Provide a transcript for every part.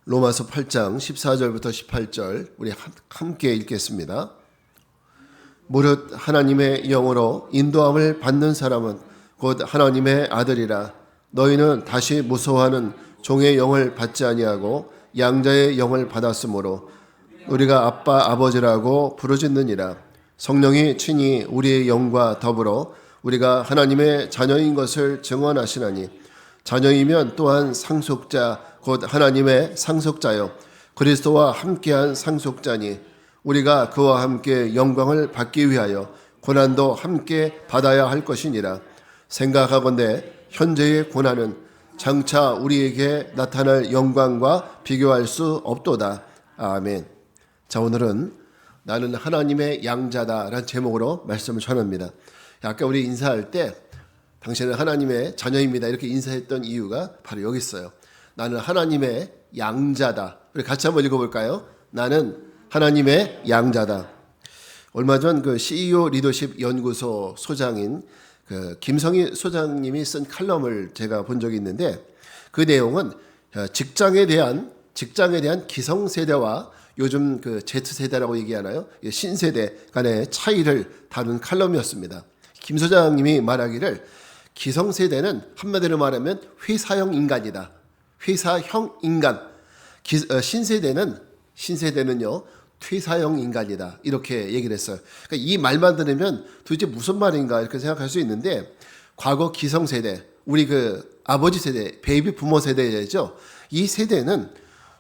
로마서 8장 14절부터 18절 우리 함께 읽겠습니다. 무릇 하나님의 영으로 인도함을 받는 사람은 곧 하나님의 아들이라. 너희는 다시 무서워하는 종의 영을 받지 아니하고 양자의 영을 받았으므로 우리가 아빠 아버지라고 부르짖느니라. 성령이 친히 우리의 영과 더불어 우리가 하나님의 자녀인 것을 증언하시나니 자녀이면 또한 상속자 곧 하나님의 상속자요 그리스도와 함께한 상속자니 우리가 그와 함께 영광을 받기 위하여 고난도 함께 받아야 할 것이니라. 생각하건대 현재의 고난은 장차 우리에게 나타날 영광과 비교할 수 없도다. 아멘. 자, 오늘은 나는 하나님의 양자다라는 제목으로 말씀을 전합니다. 아까 우리 인사할 때 당신은 하나님의 자녀입니다 이렇게 인사했던 이유가 바로 여기 있어요. 나는 하나님의 양자다. 우리 같이 한번 읽어볼까요? 나는 하나님의 양자다. 얼마 전 그 CEO 리더십 연구소 소장인 그 김성희 소장님이 쓴 칼럼을 제가 본 적이 있는데 그 내용은 직장에 대한 기성세대와 요즘 그 Z세대라고 얘기하나요? 신세대 간의 차이를 다룬 칼럼이었습니다. 김 소장님이 말하기를 기성세대는 한마디로 말하면 회사형 인간. 신세대는요 퇴사형 인간이다 이렇게 얘기를 했어요. 그러니까 이 말만 들으면 도대체 무슨 말인가 이렇게 생각할 수 있는데 과거 기성세대, 우리 그 아버지 세대, 베이비 부모 세대죠. 이 세대는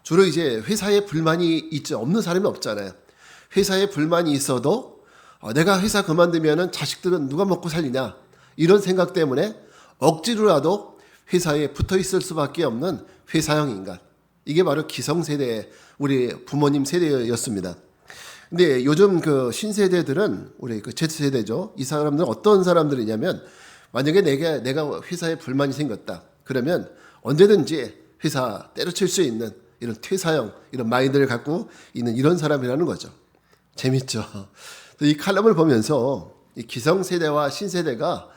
주로 이제 회사에 불만이 있죠. 없는 사람이 없잖아요. 회사에 불만이 있어도 내가 회사 그만두면은 자식들은 누가 먹고 살리냐 이런 생각 때문에 억지로라도 회사에 붙어 있을 수밖에 없는 회사형 인간. 이게 바로 기성세대, 우리 부모님 세대였습니다. 근데 요즘 그 신세대들은 우리 그 Z세대죠. 이 사람들은 어떤 사람들이냐면 만약에 내가 회사에 불만이 생겼다. 그러면 언제든지 회사 때려칠 수 있는 이런 퇴사형, 이런 마인드를 갖고 있는 이런 사람이라는 거죠. 재밌죠. 이 칼럼을 보면서 이 기성세대와 신세대가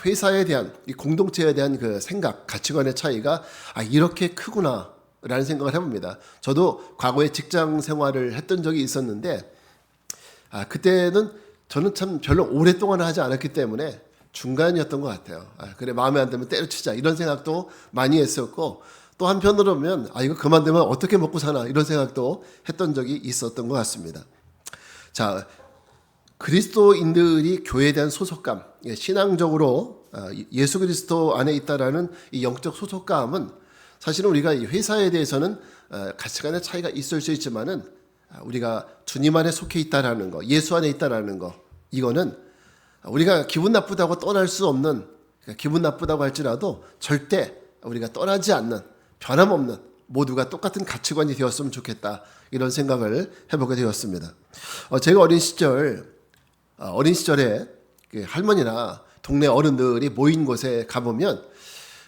회사에 대한, 이 공동체에 대한 그 생각, 가치관의 차이가 이렇게 크구나 라는 생각을 해봅니다. 저도 과거에 직장 생활을 했던 적이 있었는데 그때는 저는 참 별로 오랫동안 하지 않았기 때문에 중간이었던 것 같아요. 그래 마음에 안 들면 때려치자 이런 생각도 많이 했었고 또 한편으로 보면 이거 그만두면 어떻게 먹고 사나 이런 생각도 했던 적이 있었던 것 같습니다. 자, 그리스도인들이 교회에 대한 소속감, 신앙적으로 예수 그리스도 안에 있다라는 이 영적 소속감은 사실은 우리가 이 회사에 대해서는 가치관의 차이가 있을 수 있지만은 우리가 주님 안에 속해 있다라는 거, 예수 안에 있다라는 거, 이거는 우리가 기분 나쁘다고 떠날 수 없는, 기분 나쁘다고 할지라도 절대 우리가 떠나지 않는, 변함없는 모두가 똑같은 가치관이 되었으면 좋겠다 이런 생각을 해보게 되었습니다. 제가 어린 시절에 할머니나 동네 어른들이 모인 곳에 가보면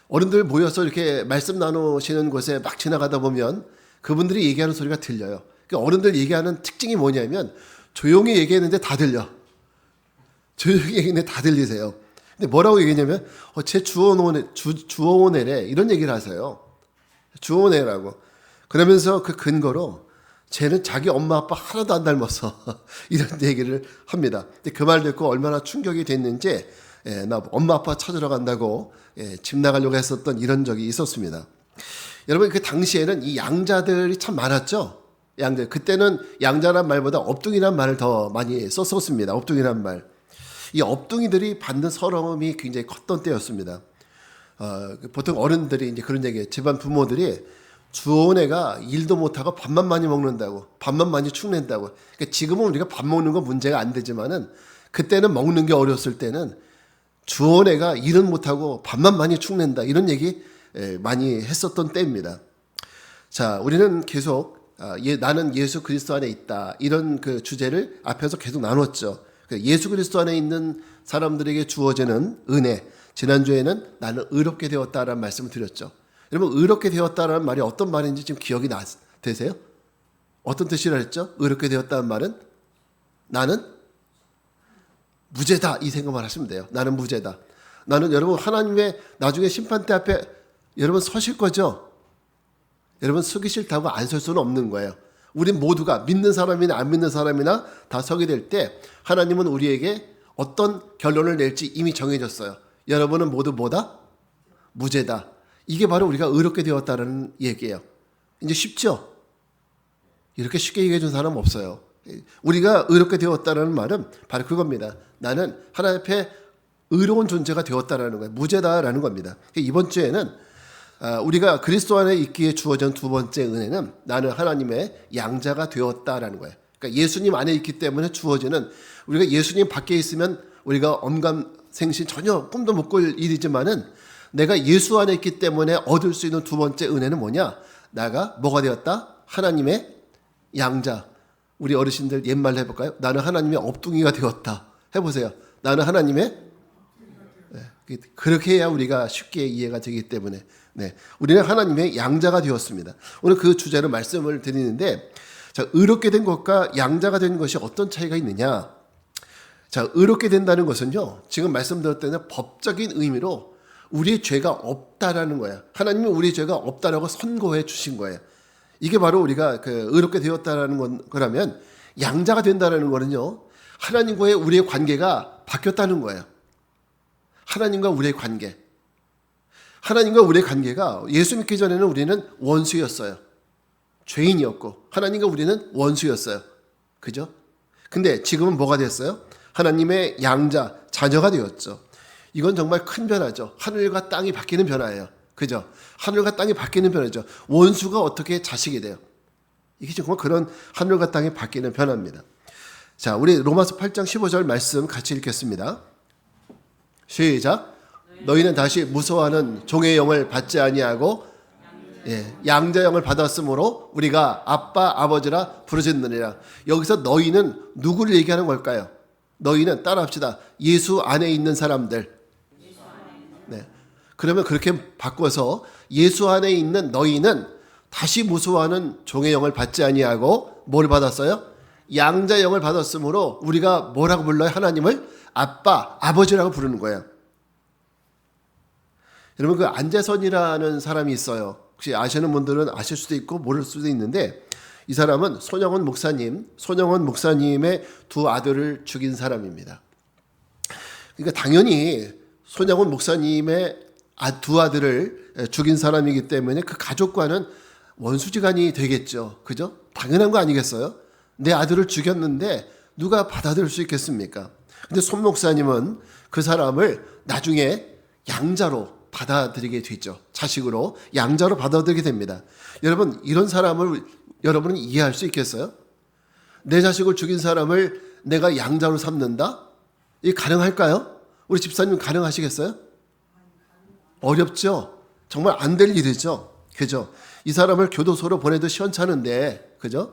어른들 모여서 이렇게 말씀 나누시는 곳에 막 지나가다 보면 그분들이 얘기하는 소리가 들려요. 그러니까 어른들 얘기하는 특징이 뭐냐면 조용히 얘기했는데 다 들려. 조용히 얘기했는데 다 들리세요. 근데 뭐라고 얘기냐면 제 주어오네래 이런 얘기를 하세요. 주어오네라고. 그러면서 그 근거로 쟤는 자기 엄마 아빠 하나도 안 닮았어. 이런 얘기를 합니다. 근데 그 말 듣고 얼마나 충격이 됐는지 나 엄마 아빠 찾으러 간다고 집 나가려고 했었던 이런 적이 있었습니다. 여러분 그 당시에는 이 양자들이 참 많았죠. 양자. 그때는 양자란 말보다 업둥이란 말을 더 많이 썼었습니다. 업둥이란 말. 이 업둥이들이 받는 서러움이 굉장히 컸던 때였습니다. 보통 어른들이 이제 그런 얘기해요. 집안 부모들이 주온 애가 일도 못하고 밥만 많이 먹는다고, 밥만 많이 축낸다고. 그러니까 지금은 우리가 밥 먹는 건 문제가 안 되지만은 그때는 먹는 게 어렸을 때는 주온 애가 일은 못하고 밥만 많이 축낸다 이런 얘기 많이 했었던 때입니다. 자, 우리는 계속 나는 예수 그리스도 안에 있다 이런 그 주제를 앞에서 계속 나눴죠. 예수 그리스도 안에 있는 사람들에게 주어지는 은혜. 지난주에는 나는 의롭게 되었다라는 말씀을 드렸죠. 여러분 의롭게 되었다라는 말이 어떤 말인지 지금 기억이 되세요? 어떤 뜻이라 했죠? 의롭게 되었다는 말은 나는 무죄다 이 생각만 하시면 돼요. 나는 무죄다. 나는 여러분 하나님의 나중에 심판대 앞에 여러분 서실 거죠? 여러분 서기 싫다고 안 설 수는 없는 거예요. 우리 모두가 믿는 사람이나 안 믿는 사람이나 다 서게 될 때 하나님은 우리에게 어떤 결론을 낼지 이미 정해졌어요. 여러분은 모두 뭐다? 무죄다. 이게 바로 우리가 의롭게 되었다는 얘기예요. 이제 쉽죠? 이렇게 쉽게 얘기해 준 사람 없어요. 우리가 의롭게 되었다는 말은 바로 그겁니다. 나는 하나님 앞에 의로운 존재가 되었다라는 거예요. 무죄다라는 겁니다. 이번 주에는 우리가 그리스도 안에 있기에 주어진 두 번째 은혜는 나는 하나님의 양자가 되었다라는 거예요. 그러니까 예수님 안에 있기 때문에 주어지는, 우리가 예수님 밖에 있으면 우리가 엄감생신 전혀 꿈도 못 꿀 일이지만은 내가 예수 안에 있기 때문에 얻을 수 있는 두 번째 은혜는 뭐냐? 나가 뭐가 되었다? 하나님의 양자. 우리 어르신들 옛말로 해볼까요? 나는 하나님의 업둥이가 되었다. 해보세요. 나는 하나님의, 그렇게 해야 우리가 쉽게 이해가 되기 때문에 우리는 하나님의 양자가 되었습니다. 오늘 그 주제로 말씀을 드리는데, 자, 의롭게 된 것과 양자가 된 것이 어떤 차이가 있느냐? 자, 의롭게 된다는 것은요, 지금 말씀드렸던 법적인 의미로 우리의 죄가 없다라는 거예요. 하나님이 우리의 죄가 없다라고 선고해 주신 거예요. 이게 바로 우리가 의롭게 되었다라는 거라면, 양자가 된다라는 거는요, 하나님과의 우리의 관계가 바뀌었다는 거예요. 하나님과 우리의 관계. 하나님과 우리의 관계가 예수 믿기 전에는 우리는 원수였어요. 죄인이었고 하나님과 우리는 원수였어요. 그죠? 근데 지금은 뭐가 됐어요? 하나님의 양자, 자녀가 되었죠. 이건 정말 큰 변화죠. 하늘과 땅이 바뀌는 변화예요. 그죠? 하늘과 땅이 바뀌는 변화죠. 원수가 어떻게 자식이 돼요? 이게 정말 그런 하늘과 땅이 바뀌는 변화입니다. 자, 우리 로마서 8장 15절 말씀 같이 읽겠습니다. 시작. 너희는 다시 무서워하는 종의 영을 받지 아니하고 양자 영을 받았으므로 우리가 아빠 아버지라 부르짖느니라. 여기서 너희는 누구를 얘기하는 걸까요? 너희는 따라합시다. 예수 안에 있는 사람들. 그러면 그렇게 바꿔서 예수 안에 있는 너희는 다시 무서워하는 종의 영을 받지 아니하고 뭘 받았어요? 양자 영을 받았으므로 우리가 뭐라고 불러요? 하나님을 아빠, 아버지라고 부르는 거예요. 여러분, 그 안재선이라는 사람이 있어요. 혹시 아시는 분들은 아실 수도 있고 모를 수도 있는데, 이 사람은 손영원 목사님의 두 아들을 죽인 사람입니다. 그러니까 당연히 손영원 목사님의 두 아들을 죽인 사람이기 때문에 그 가족과는 원수지간이 되겠죠. 그죠? 당연한 거 아니겠어요? 내 아들을 죽였는데 누가 받아들일 수 있겠습니까? 근데 손 목사님은 그 사람을 나중에 양자로 받아들이게 되죠. 자식으로 양자로 받아들이게 됩니다. 여러분, 이런 사람을 여러분은 이해할 수 있겠어요? 내 자식을 죽인 사람을 내가 양자로 삼는다? 이게 가능할까요? 우리 집사님 가능하시겠어요? 어렵죠? 정말 안 될 일이죠. 그죠? 이 사람을 교도소로 보내도 시원찮은데, 그죠?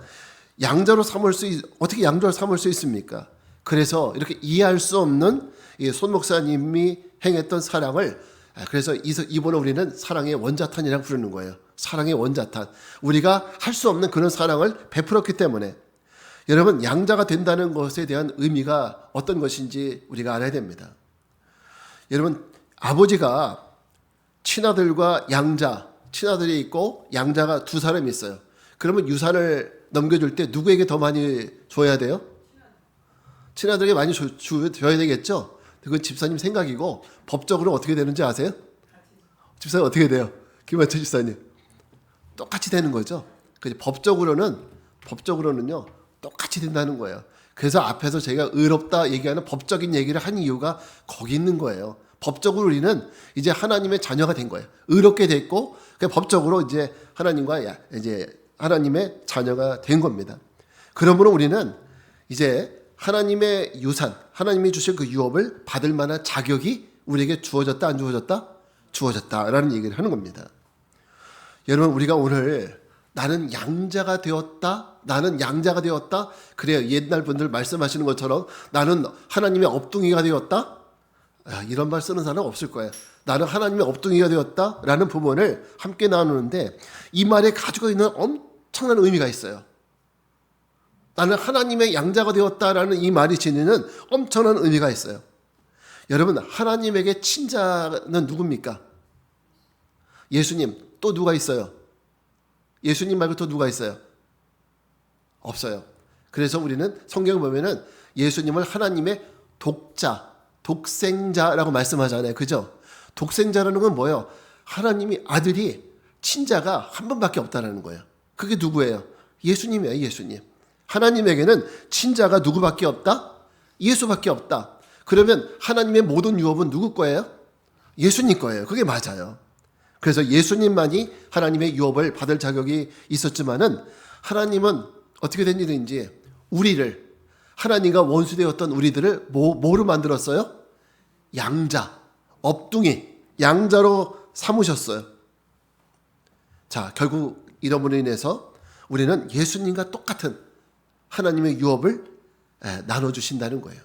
어떻게 양자로 삼을 수 있습니까? 그래서 이렇게 이해할 수 없는 손 목사님이 행했던 사랑을, 그래서 이번에 우리는 사랑의 원자탄이라고 부르는 거예요. 사랑의 원자탄. 우리가 할 수 없는 그런 사랑을 베풀었기 때문에, 여러분, 양자가 된다는 것에 대한 의미가 어떤 것인지 우리가 알아야 됩니다. 여러분, 아버지가 친아들과 친아들이 있고 양자가 두 사람이 있어요. 그러면 유산을 넘겨줄 때 누구에게 더 많이 줘야 돼요? 친아들에게 많이 줘야 되겠죠? 그건 집사님 생각이고, 법적으로 어떻게 되는지 아세요? 집사님 어떻게 돼요? 김한철 집사님. 똑같이 되는 거죠. 법적으로는요, 똑같이 된다는 거예요. 그래서 앞에서 제가 의롭다 얘기하는 법적인 얘기를 한 이유가 거기 있는 거예요. 법적으로 우리는 이제 하나님의 자녀가 된 거예요. 의롭게 됐고, 법적으로 이제 하나님의 자녀가 된 겁니다. 그러므로 우리는 이제 하나님의 유산, 하나님이 주신 그 유업을 받을 만한 자격이 우리에게 주어졌다, 안 주어졌다? 주어졌다라는 얘기를 하는 겁니다. 여러분, 우리가 오늘 나는 양자가 되었다, 그래요. 옛날 분들 말씀하시는 것처럼 나는 하나님의 업둥이가 되었다? 이런 말 쓰는 사람은 없을 거예요. 나는 하나님의 업둥이가 되었다라는 부분을 함께 나누는데, 이 말에 가지고 있는 엄청난 의미가 있어요. 나는 하나님의 양자가 되었다라는 이 말이 지니는 엄청난 의미가 있어요. 여러분, 하나님에게 친자는 누굽니까? 예수님. 또 누가 있어요? 예수님 말고 또 누가 있어요? 없어요. 그래서 우리는 성경을 보면은 예수님을 하나님의 독자, 독생자라고 말씀하잖아요. 그죠? 독생자라는 건 뭐예요? 하나님이 아들이 친자가 한 분밖에 없다는 거예요. 그게 누구예요? 예수님이에요. 예수님. 하나님에게는 친자가 누구밖에 없다? 예수밖에 없다. 그러면 하나님의 모든 유업은 누구 거예요? 예수님 거예요. 그게 맞아요. 그래서 예수님만이 하나님의 유업을 받을 자격이 있었지만은 하나님은 어떻게 된 일인지 우리를, 하나님과 원수되었던 우리들을 뭐로 만들었어요? 양자, 업둥이, 양자로 삼으셨어요. 자, 결국 이러므로 인해서 우리는 예수님과 똑같은 하나님의 유업을 나눠주신다는 거예요.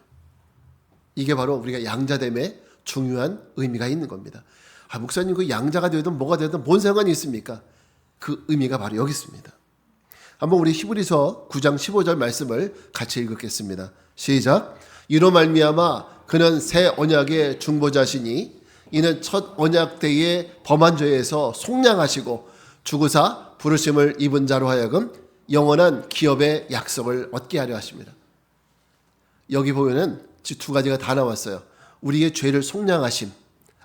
이게 바로 우리가 양자됨의 중요한 의미가 있는 겁니다. 목사님 그 양자가 되든 뭐가 되든 뭔 상관이 있습니까? 그 의미가 바로 여기 있습니다. 한번 우리 히브리서 9장 15절 말씀을 같이 읽겠습니다. 시작. 이로 말미암아 그는 새 언약의 중보자시니 이는 첫 언약 때의 범한 죄에서 속량하시고 죽으사 부르심을 입은 자로 하여금 영원한 기업의 약속을 얻게 하려 하십니다. 여기 보면은 두 가지가 다 나왔어요. 우리의 죄를 속량하심.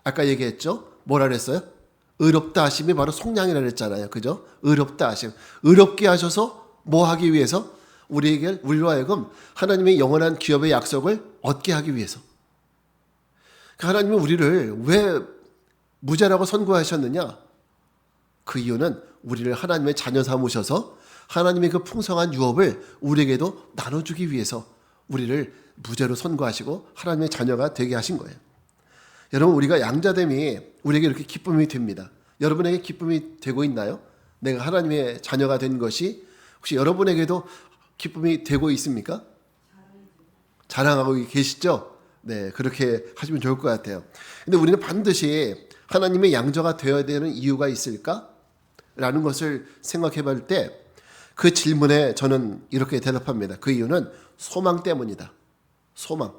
아까 얘기했죠? 뭐라 그랬어요? 의롭다 하심이 바로 속량이라 그랬잖아요. 그죠? 의롭다 하심. 의롭게 하셔서 뭐 하기 위해서? 우리로 하여금 하나님의 영원한 기업의 약속을 얻게 하기 위해서. 하나님은 우리를 왜 무죄라고 선고하셨느냐? 그 이유는 우리를 하나님의 자녀 삼으셔서 하나님의 그 풍성한 유업을 우리에게도 나눠주기 위해서 우리를 무죄로 선고하시고 하나님의 자녀가 되게 하신 거예요. 여러분, 우리가 양자됨이 우리에게 이렇게 기쁨이 됩니다. 여러분에게 기쁨이 되고 있나요? 내가 하나님의 자녀가 된 것이 혹시 여러분에게도 기쁨이 되고 있습니까? 자랑하고 계시죠? 네, 그렇게 하시면 좋을 것 같아요. 근데 우리는 반드시 하나님의 양자가 되어야 되는 이유가 있을까? 라는 것을 생각해 볼 때 그 질문에 저는 이렇게 대답합니다. 그 이유는 소망 때문이다. 소망.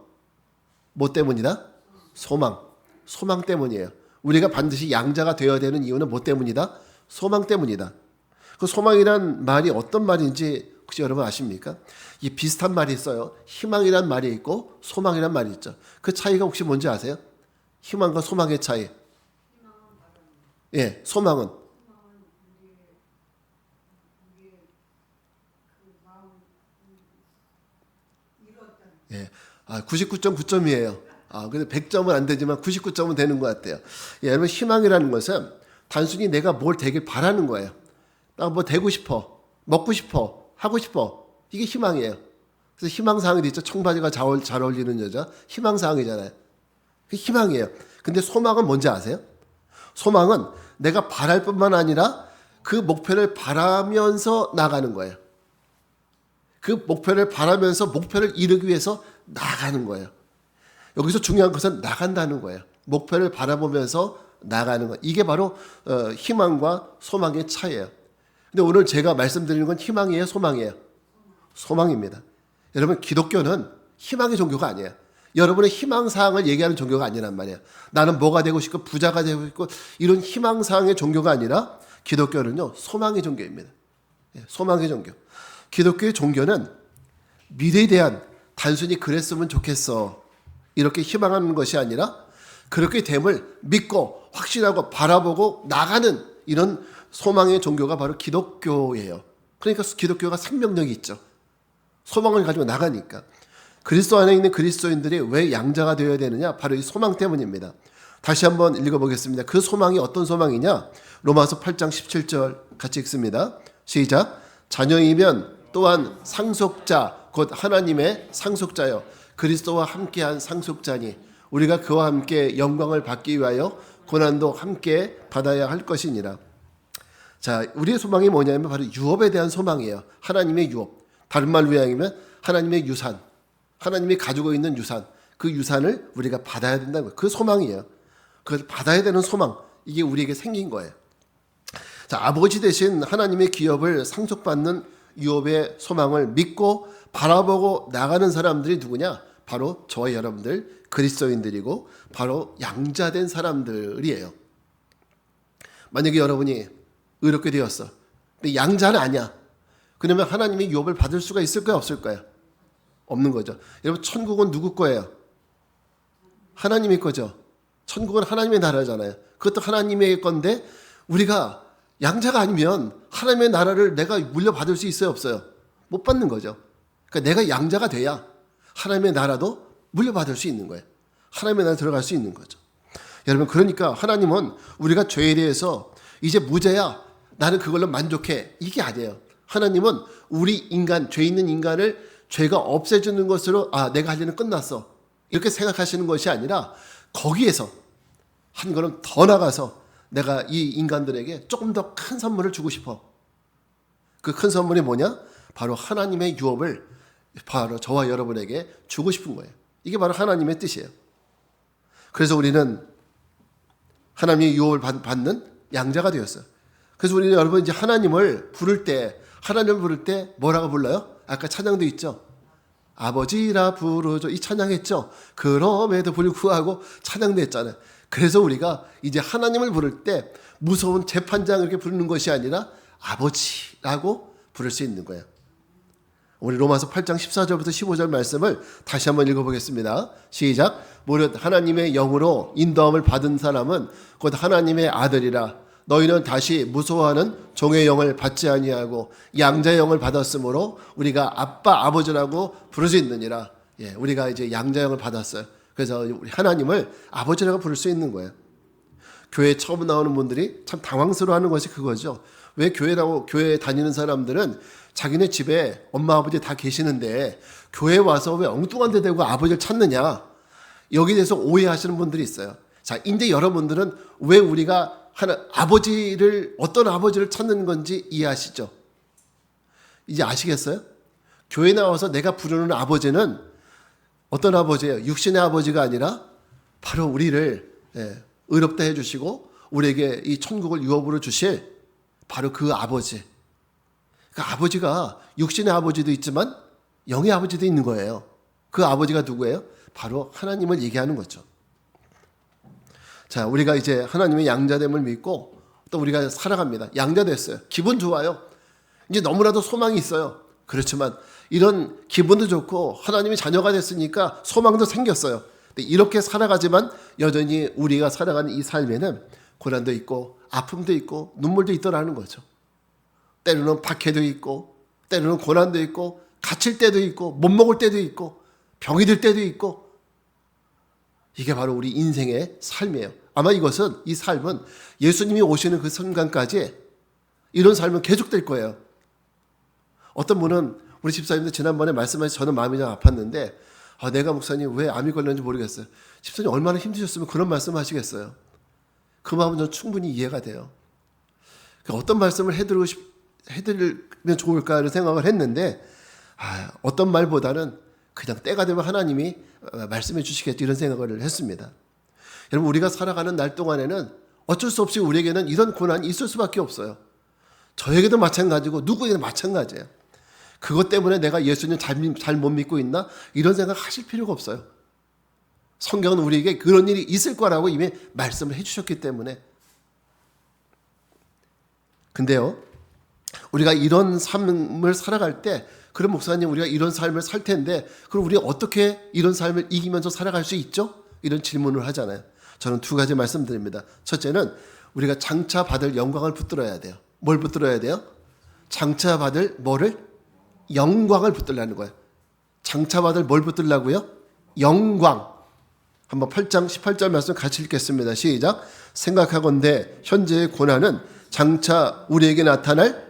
뭐 때문이다? 소망. 소망 때문이에요. 우리가 반드시 양자가 되어야 되는 이유는 뭐 때문이다? 소망 때문이다. 그 소망이란 말이 어떤 말인지 혹시 여러분 아십니까? 이 비슷한 말이 있어요. 희망이란 말이 있고 소망이란 말이 있죠. 그 차이가 혹시 뭔지 아세요? 희망과 소망의 차이. 예, 소망은 예, 99.9점이에요. 근데 100점은 안 되지만 99점은 되는 것 같아요. 예, 여러분, 희망이라는 것은 단순히 내가 뭘 되길 바라는 거예요. 나 뭐 되고 싶어, 먹고 싶어, 하고 싶어. 이게 희망이에요. 그래서 희망사항이 있죠. 청바지가 잘 어울리는 여자, 희망사항이잖아요. 그게 희망이에요. 근데 소망은 뭔지 아세요? 소망은 내가 바랄 뿐만 아니라 그 목표를 바라면서 나가는 거예요. 그 목표를 바라면서 목표를 이루기 위해서 나가는 거예요. 여기서 중요한 것은 나간다는 거예요. 목표를 바라보면서 나가는 것. 이게 바로 희망과 소망의 차이예요. 근데 오늘 제가 말씀드리는 건 희망이에요, 소망이에요? 소망입니다. 여러분, 기독교는 희망의 종교가 아니에요. 여러분의 희망사항을 얘기하는 종교가 아니란 말이에요. 나는 뭐가 되고 싶고 부자가 되고 싶고 이런 희망사항의 종교가 아니라 기독교는요, 소망의 종교입니다. 소망의 종교. 기독교의 종교는 미래에 대한 단순히 그랬으면 좋겠어 이렇게 희망하는 것이 아니라 그렇게 됨을 믿고 확신하고 바라보고 나가는 이런 소망의 종교가 바로 기독교예요. 그러니까 기독교가 생명력이 있죠. 소망을 가지고 나가니까. 그리스도 안에 있는 그리스도인들이 왜 양자가 되어야 되느냐? 바로 이 소망 때문입니다. 다시 한번 읽어보겠습니다. 그 소망이 어떤 소망이냐? 로마서 8장 17절 같이 읽습니다. 시작. 자녀이면 또한 상속자 곧 하나님의 상속자요 그리스도와 함께한 상속자니 우리가 그와 함께 영광을 받기 위하여 고난도 함께 받아야 할 것이니라. 자, 우리의 소망이 뭐냐면 바로 유업에 대한 소망이에요. 하나님의 유업. 다른 말로 이야기하면 하나님의 유산. 하나님이 가지고 있는 유산. 그 유산을 우리가 받아야 된다는 거예요. 그 소망이에요. 그걸 받아야 되는 소망. 이게 우리에게 생긴 거예요. 자, 아버지 대신 하나님의 기업을 상속받는 유업의 소망을 믿고 바라보고 나가는 사람들이 누구냐? 바로 저와 여러분들 그리스도인들이고 바로 양자된 사람들이에요. 만약에 여러분이 의롭게 되었어. 근데 양자는 아니야. 그러면 하나님의 유업을 받을 수가 있을까요? 없을까요? 없는 거죠. 여러분 천국은 누구 거예요? 하나님의 거죠. 천국은 하나님의 나라잖아요. 그것도 하나님의 건데 우리가 양자가 아니면 하나님의 나라를 내가 물려받을 수 있어요? 없어요? 못 받는 거죠. 그러니까 내가 양자가 돼야 하나님의 나라도 물려받을 수 있는 거예요. 하나님의 나라에 들어갈 수 있는 거죠. 여러분 그러니까 하나님은 우리가 죄에 대해서 이제 무죄야 나는 그걸로 만족해 이게 아니에요. 하나님은 우리 인간 죄 있는 인간을 죄가 없애주는 것으로 내가 할 일은 끝났어 이렇게 생각하시는 것이 아니라 거기에서 한 걸음 더 나가서 내가 이 인간들에게 조금 더 큰 선물을 주고 싶어. 그 큰 선물이 뭐냐? 바로 하나님의 유업을 바로 저와 여러분에게 주고 싶은 거예요. 이게 바로 하나님의 뜻이에요. 그래서 우리는 하나님의 유업을 받는 양자가 되었어요. 그래서 우리는 여러분 이제 하나님을 부를 때 뭐라고 불러요? 아까 찬양도 있죠. 아버지라 부르죠. 이 찬양했죠. 그럼에도 불구하고 찬양도 했잖아요. 그래서 우리가 이제 하나님을 부를 때 무서운 재판장 이렇게 부르는 것이 아니라 아버지라고 부를 수 있는 거예요. 우리 로마서 8장 14절부터 15절 말씀을 다시 한번 읽어보겠습니다. 시작. 무릇 하나님의 영으로 인도함을 받은 사람은 곧 하나님의 아들이라. 너희는 다시 무소하는 종의 영을 받지 아니하고 양자의 영을 받았으므로 우리가 아빠 아버지라고 부를 수 있느니라. 우리가 이제 양자의 영을 받았어요. 그래서 우리 하나님을 아버지라고 부를 수 있는 거예요. 교회 처음 나오는 분들이 참 당황스러워하는 것이 그거죠. 왜 교회 다니는 사람들은 자기네 집에 엄마 아버지 다 계시는데 교회 와서 왜 엉뚱한 데 대고 아버지를 찾느냐. 여기에 대해서 오해하시는 분들이 있어요. 자, 이제 여러분들은 왜 우리가 어떤 아버지를 찾는 건지 이해하시죠? 이제 아시겠어요? 교회 나와서 내가 부르는 아버지는 어떤 아버지예요? 육신의 아버지가 아니라 바로 우리를 의롭다 해주시고 우리에게 이 천국을 유업으로 주실 바로 그 아버지. 그 아버지가 육신의 아버지도 있지만 영의 아버지도 있는 거예요. 그 아버지가 누구예요? 바로 하나님을 얘기하는 거죠. 자, 우리가 이제 하나님의 양자됨을 믿고 또 우리가 살아갑니다. 양자됐어요. 기분 좋아요. 이제 너무나도 소망이 있어요. 그렇지만 이런 기분도 좋고 하나님의 자녀가 됐으니까 소망도 생겼어요. 근데 이렇게 살아가지만 여전히 우리가 살아가는 이 삶에는 고난도 있고 아픔도 있고 눈물도 있더라는 거죠. 때로는 박해도 있고 때로는 고난도 있고 갇힐 때도 있고 못 먹을 때도 있고 병이 들 때도 있고 이게 바로 우리 인생의 삶이에요. 아마 이 삶은 예수님이 오시는 그 순간까지 이런 삶은 계속될 거예요. 어떤 분은 우리 집사님도 지난번에 말씀하셔서 저는 마음이 좀 아팠는데 내가 목사님 왜 암이 걸렸는지 모르겠어요. 집사님 얼마나 힘드셨으면 그런 말씀 하시겠어요. 그 마음은 전 충분히 이해가 돼요. 어떤 말씀을 해드리면 좋을까 이런 생각을 했는데 어떤 말보다는 그냥 때가 되면 하나님이 말씀해 주시겠죠 이런 생각을 했습니다. 여러분 우리가 살아가는 날 동안에는 어쩔 수 없이 우리에게는 이런 고난이 있을 수밖에 없어요. 저에게도 마찬가지고 누구에게도 마찬가지예요. 그것 때문에 내가 예수님 잘 못 믿고 있나? 이런 생각 하실 필요가 없어요. 성경은 우리에게 그런 일이 있을 거라고 이미 말씀을 해주셨기 때문에. 근데요, 우리가 이런 삶을 살아갈 때 그럼 목사님 우리가 이런 삶을 살 텐데 그럼 우리가 어떻게 이런 삶을 이기면서 살아갈 수 있죠? 이런 질문을 하잖아요. 저는 두 가지 말씀드립니다. 첫째는 우리가 장차 받을 영광을 붙들어야 돼요. 뭘 붙들어야 돼요? 장차 받을 뭐를? 영광을 붙들라는 거예요. 장차 받을 뭘 붙들라고요? 영광. 한번 8장 18절 말씀 같이 읽겠습니다. 시작. 생각하건대 현재의 고난은 장차 우리에게 나타날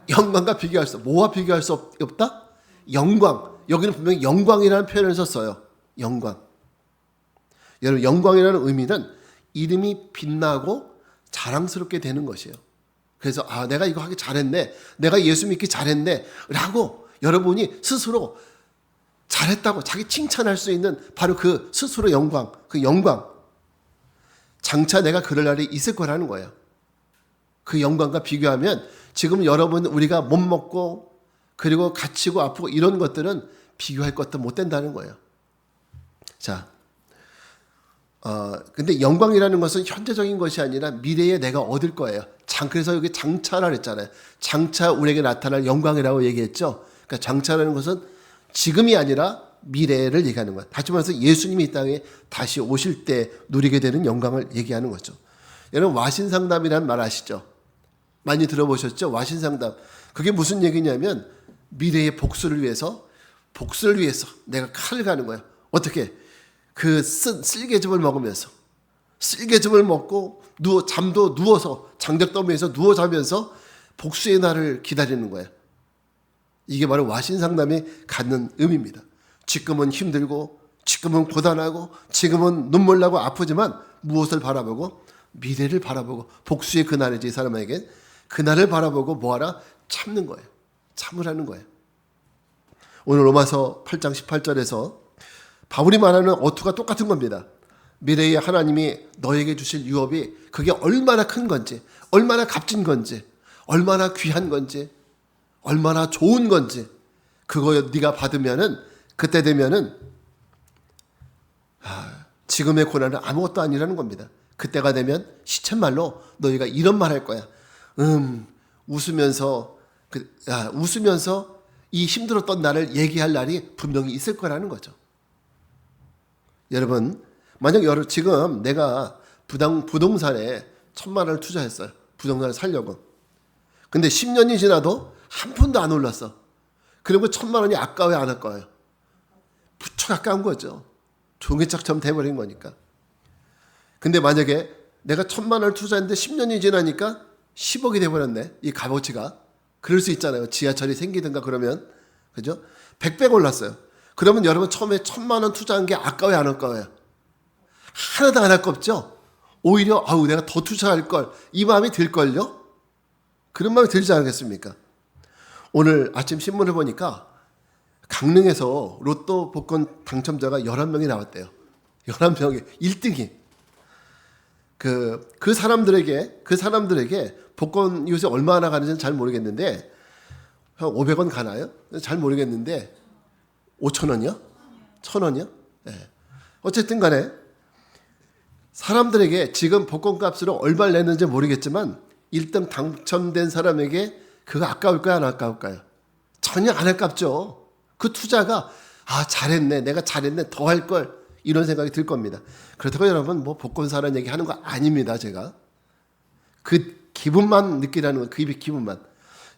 영광과 비교할 수 없다. 뭐와 비교할 수 없다? 영광. 여기는 분명히 영광이라는 표현을 썼어요. 영광. 여러분 영광이라는 의미는 이름이 빛나고 자랑스럽게 되는 것이에요. 그래서 내가 이거 하기 잘했네. 내가 예수 믿기 잘했네. 라고 여러분이 스스로 잘했다고 자기 칭찬할 수 있는 바로 그 스스로 영광. 그 영광. 장차 내가 그럴 날이 있을 거라는 거예요. 그 영광과 비교하면 지금 여러분 우리가 못 먹고 그리고 갇히고 아프고 이런 것들은 비교할 것도 못 된다는 거예요. 자, 근데 영광이라는 것은 현재적인 것이 아니라 미래에 내가 얻을 거예요. 그래서 여기 장차라 그랬잖아요. 장차 우리에게 나타날 영광이라고 얘기했죠. 그러니까 장차라는 것은 지금이 아니라 미래를 얘기하는 거예요. 다시 말해서 예수님이 이 땅에 다시 오실 때 누리게 되는 영광을 얘기하는 거죠. 여러분 와신상담이라는 말 아시죠? 많이 들어보셨죠? 와신상담. 그게 무슨 얘기냐면 미래의 복수를 위해서 내가 칼을 가는 거예요. 어떻게? 그 쓸개즙을 먹으면서 쓸개즙을 먹고 잠도 누워서 장작더미에서 누워 자면서 복수의 날을 기다리는 거예요. 이게 바로 와신상담이 갖는 의미입니다. 지금은 힘들고 지금은 고단하고 지금은 눈물 나고 아프지만 무엇을 바라보고? 미래를 바라보고 복수의 그날이지. 이 사람에게 그날을 바라보고 뭐하라? 참는 거예요. 참으라는 거예요. 오늘 로마서 8장 18절에서 바울이 말하는 어투가 똑같은 겁니다. 미래에 하나님이 너에게 주실 유업이 그게 얼마나 큰 건지, 얼마나 값진 건지, 얼마나 귀한 건지, 얼마나 좋은 건지, 그거 네가 받으면은 그때 되면은 지금의 고난은 아무것도 아니라는 겁니다. 그때가 되면 시쳇말로 너희가 이런 말 할 거야. 웃으면서 이 힘들었던 날을 얘기할 날이 분명히 있을 거라는 거죠. 여러분, 만약 지금 내가 부동산에 1,000만 원을 투자했어요. 부동산을 살려고. 근데 10년이 지나도 한 푼도 안 올랐어. 그리고 1,000만 원이 아까워요, 안 아까워요? 무척 아까운 거죠. 종이짝처럼 돼버린 거니까. 근데 만약에 내가 1,000만 원을 투자했는데 10년이 지나니까 10억이 돼버렸네. 이 값어치가. 그럴 수 있잖아요. 지하철이 생기든가 그러면. 그죠? 100배 올랐어요. 그러면 여러분 처음에 1,000만 원 투자한 게 아까워요, 안 아까워요? 하나도 안 아깝죠? 오히려 내가 더 투자할 걸, 이 마음이 들걸요? 그런 마음이 들지 않겠습니까? 오늘 아침 신문을 보니까 강릉에서 로또 복권 당첨자가 11명이 나왔대요. 11명이 1등이. 그 사람들에게 복권 요새 얼마나 가는지는 잘 모르겠는데 한 500원 가나요? 잘 모르겠는데 5,000원이요? 1,000원이요? 네. 어쨌든 간에 사람들에게 지금 복권값으로 얼마를 냈는지 모르겠지만 1등 당첨된 사람에게 그거 아까울까요, 안 아까울까요? 전혀 안 아깝죠. 그 투자가 잘했네, 내가 잘했네, 더 할 걸, 이런 생각이 들 겁니다. 그렇다고 여러분 복권 사는 얘기 하는 거 아닙니다. 제가 그 기분만 느끼라는 거, 그 기분만.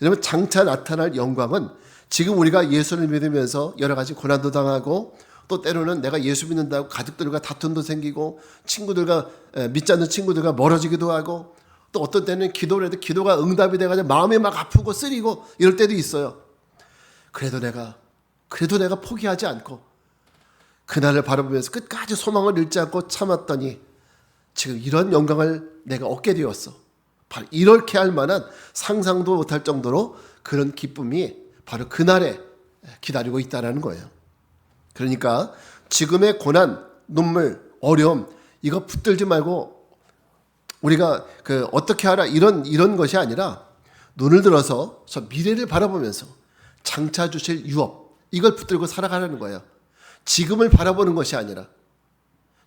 여러분 장차 나타날 영광은 지금 우리가 예수를 믿으면서 여러 가지 고난도 당하고 또 때로는 내가 예수 믿는다고 가족들과 다툼도 생기고 친구들과 믿지 않는 친구들과 멀어지기도 하고 또 어떤 때는 기도를 해도 기도가 응답이 돼가지고 마음이 막 아프고 쓰리고 이럴 때도 있어요. 그래도 내가 포기하지 않고 그날을 바라보면서 끝까지 소망을 잃지 않고 참았더니 지금 이런 영광을 내가 얻게 되었어. 바로 이렇게 할 만한 상상도 못할 정도로 그런 기쁨이 바로 그날에 기다리고 있다는 거예요. 그러니까 지금의 고난, 눈물, 어려움 이거 붙들지 말고 우리가 어떻게 하라 이런 것이 아니라 눈을 들어서 저 미래를 바라보면서 장차 주실 유업 이걸 붙들고 살아가라는 거예요. 지금을 바라보는 것이 아니라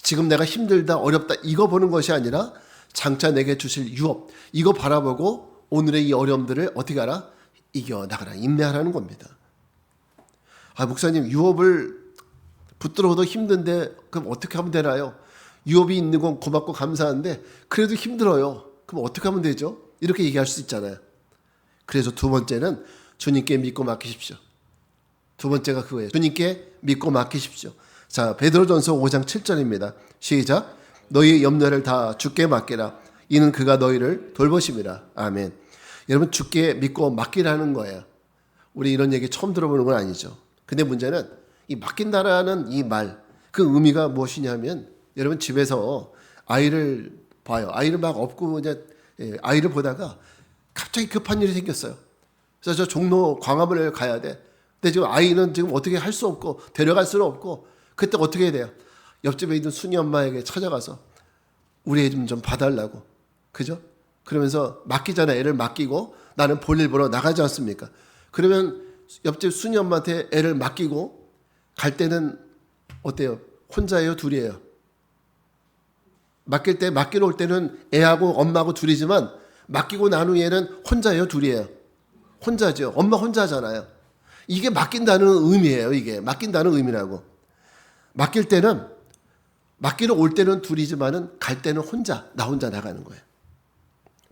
지금 내가 힘들다 어렵다 이거 보는 것이 아니라 장차 내게 주실 유업 이거 바라보고 오늘의 이 어려움들을 어떻게 하라? 이겨나가라, 인내하라는 겁니다. 목사님 유업을 붙들어도 힘든데 그럼 어떻게 하면 되나요? 유업이 있는 건 고맙고 감사한데 그래도 힘들어요. 그럼 어떻게 하면 되죠? 이렇게 얘기할 수 있잖아요. 그래서 두 번째는 주님께 믿고 맡기십시오. 두 번째가 그거예요. 주님께 믿고 맡기십시오. 자, 베드로전서 5장 7절입니다. 시작. 너희의 염려를 다 주께 맡기라. 이는 그가 너희를 돌보심이라. 아멘. 여러분 주께 믿고 맡기라는 거예요. 우리 이런 얘기 처음 들어보는 건 아니죠. 근데 문제는 이 맡긴다라는 이 말, 그 의미가 무엇이냐면 여러분 집에서 아이를 봐요. 아이를 막 업고 이제 아이를 보다가 갑자기 급한 일이 생겼어요. 그래서 저 종로 광화문에 가야 돼. 근데 지금 아이는 지금 어떻게 할 수 없고 데려갈 수는 없고 그때 어떻게 해야 돼요? 옆집에 있는 순이 엄마에게 찾아가서 우리 애 좀 봐달라고. 그죠? 그러면서 맡기잖아요. 애를 맡기고 나는 볼일 보러 나가지 않습니까? 그러면 옆집 순이 엄마한테 애를 맡기고 갈 때는 어때요? 혼자예요? 둘이에요? 맡길 때, 맡기러 올 때는 애하고 엄마하고 둘이지만 맡기고 난 후에는 혼자예요, 둘이에요? 혼자죠. 엄마 혼자 하잖아요. 이게 맡긴다는 의미예요. 이게 맡긴다는 의미라고. 맡길 때는, 맡기러 올 때는 둘이지만은 갈 때는 혼자, 나 혼자 나가는 거예요.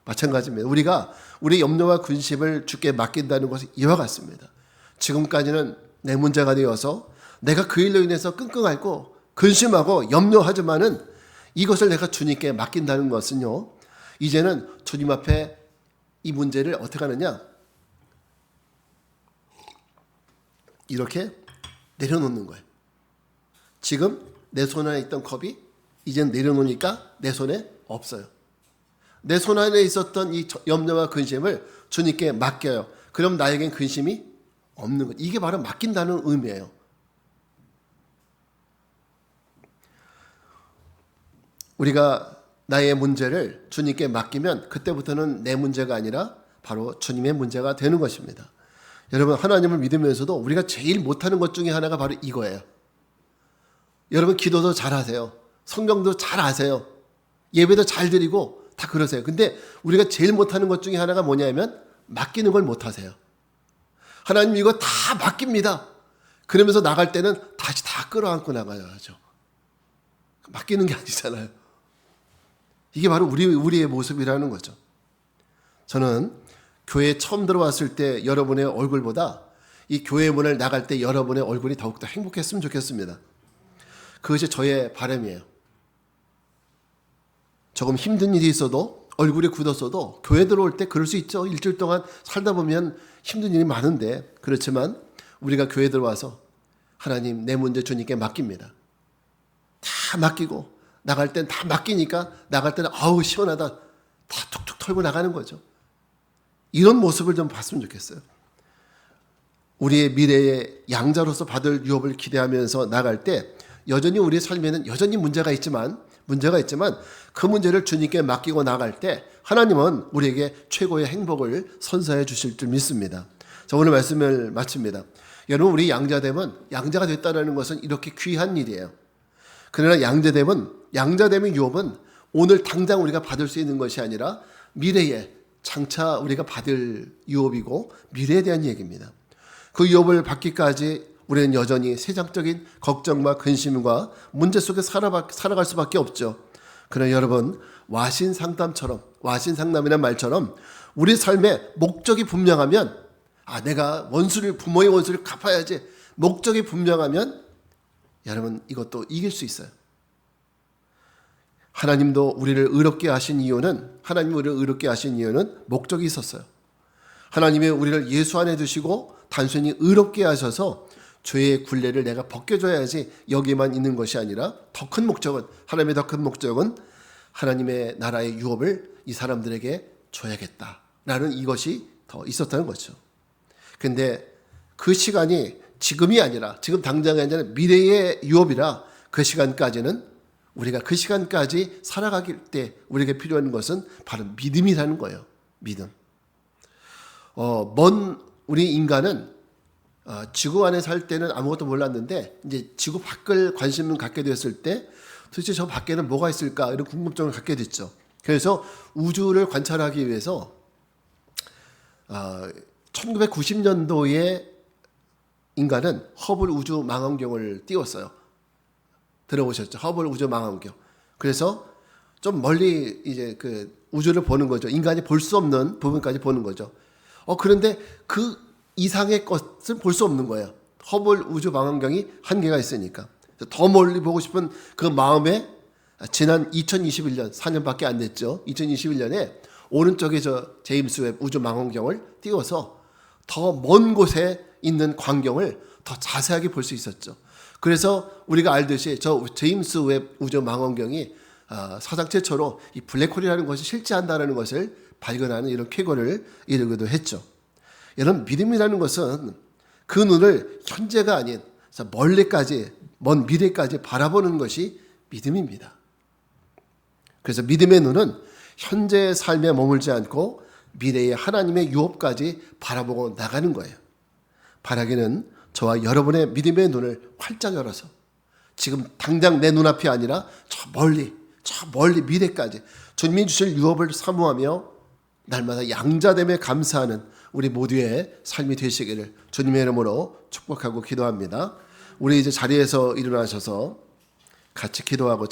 마찬가지입니다. 우리가 우리 염려와 근심을 주께 맡긴다는 것은 이와 같습니다. 지금까지는 내 문제가 되어서 내가 그 일로 인해서 끙끙 앓고 근심하고 염려하지만은 이것을 내가 주님께 맡긴다는 것은요, 이제는 주님 앞에 이 문제를 어떻게 하느냐, 이렇게 내려놓는 거예요. 지금 내 손 안에 있던 컵이 이제는 내려놓으니까 내 손에 없어요. 내 손 안에 있었던 이 염려와 근심을 주님께 맡겨요. 그럼 나에겐 근심이 없는 것. 이게 바로 맡긴다는 의미예요. 우리가 나의 문제를 주님께 맡기면 그때부터는 내 문제가 아니라 바로 주님의 문제가 되는 것입니다. 여러분, 하나님을 믿으면서도 우리가 제일 못하는 것 중에 하나가 바로 이거예요. 여러분, 기도도 잘하세요. 성경도 잘 아세요. 예배도 잘 드리고 다 그러세요. 근데 우리가 제일 못하는 것 중에 하나가 뭐냐면 맡기는 걸 못하세요. 하나님 이거 다 맡깁니다. 그러면서 나갈 때는 다시 다 끌어안고 나가야죠. 맡기는 게 아니잖아요. 이게 바로 우리의 모습이라는 거죠. 저는 교회에 처음 들어왔을 때 여러분의 얼굴보다 이 교회 문을 나갈 때 여러분의 얼굴이 더욱더 행복했으면 좋겠습니다. 그것이 저의 바람이에요. 조금 힘든 일이 있어도 얼굴이 굳었어도 교회 들어올 때 그럴 수 있죠. 일주일 동안 살다 보면 힘든 일이 많은데, 그렇지만 우리가 교회 들어와서 하나님 내 문제 주님께 맡깁니다. 다 맡기고 나갈 땐 다 맡기니까 나갈 때는 아우 시원하다, 다 툭툭 털고 나가는 거죠. 이런 모습을 좀 봤으면 좋겠어요. 우리의 미래의 양자로서 받을 유업을 기대하면서 나갈 때 여전히 우리의 삶에는 여전히 문제가 있지만 그 문제를 주님께 맡기고 나갈 때 하나님은 우리에게 최고의 행복을 선사해 주실 줄 믿습니다. 자, 오늘 말씀을 마칩니다. 여러분, 우리 양자됨은, 양자가 됐다는 것은 이렇게 귀한 일이에요. 그러나 양자됨의 유업은 오늘 당장 우리가 받을 수 있는 것이 아니라 미래에 장차 우리가 받을 유업이고 미래에 대한 얘기입니다. 그 유업을 받기까지 우리는 여전히 세상적인 걱정과 근심과 문제 속에 살아갈 수밖에 없죠. 그러나 여러분, 와신상담이란 말처럼 우리 삶의 목적이 분명하면, 내가 부모의 원수를 갚아야지, 목적이 분명하면 여러분 이것도 이길 수 있어요. 하나님도 우리를 의롭게 하신 이유는 목적이 있었어요. 하나님이 우리를 예수 안에 두시고 단순히 의롭게 하셔서 죄의 굴레를 내가 벗겨줘야지 여기만 있는 것이 아니라 하나님의 더 큰 목적은 하나님의 나라의 유업을 이 사람들에게 줘야겠다라는 이것이 더 있었다는 거죠. 근데 그 시간이 지금 당장이 아니라 미래의 유업이라 그 시간까지는 우리가 그 시간까지 살아가길 때 우리에게 필요한 것은 바로 믿음이라는 거예요. 믿음. 우리 인간은 지구 안에 살 때는 아무것도 몰랐는데 이제 지구 밖을 관심을 갖게 되었을 때 도대체 저 밖에는 뭐가 있을까 이런 궁금증을 갖게 됐죠. 그래서 우주를 관찰하기 위해서 1990년도에 인간은 허블 우주 망원경을 띄웠어요. 들어보셨죠? 허블 우주 망원경. 그래서 좀 멀리 이제 그 우주를 보는 거죠. 인간이 볼 수 없는 부분까지 보는 거죠. 그런데 그 이상의 것을 볼 수 없는 거예요. 허블 우주 망원경이 한계가 있으니까. 더 멀리 보고 싶은 그 마음에 지난 2021년, 4년밖에 안 됐죠. 2021년에 오른쪽에 제임스 웹 우주 망원경을 띄워서 더 먼 곳에 있는 광경을 더 자세하게 볼 수 있었죠. 그래서 우리가 알듯이 저 제임스 웹 우주 망원경이 사상 최초로 이 블랙홀이라는 것이 실제한다는 것을 발견하는 이런 쾌거를 이루기도 했죠. 여러분, 믿음이라는 것은 그 눈을 현재가 아닌 먼 미래까지 바라보는 것이 믿음입니다. 그래서 믿음의 눈은 현재의 삶에 머물지 않고 미래의 하나님의 유업까지 바라보고 나가는 거예요. 바라기는 저와 여러분의 믿음의 눈을 활짝 열어서 지금 당장 내 눈앞이 아니라 저 멀리 저 멀리 미래까지 주님이 주실 유업을 사모하며 날마다 양자됨에 감사하는 우리 모두의 삶이 되시기를 주님의 이름으로 축복하고 기도합니다. 우리 이제 자리에서 일어나셔서 같이 기도하고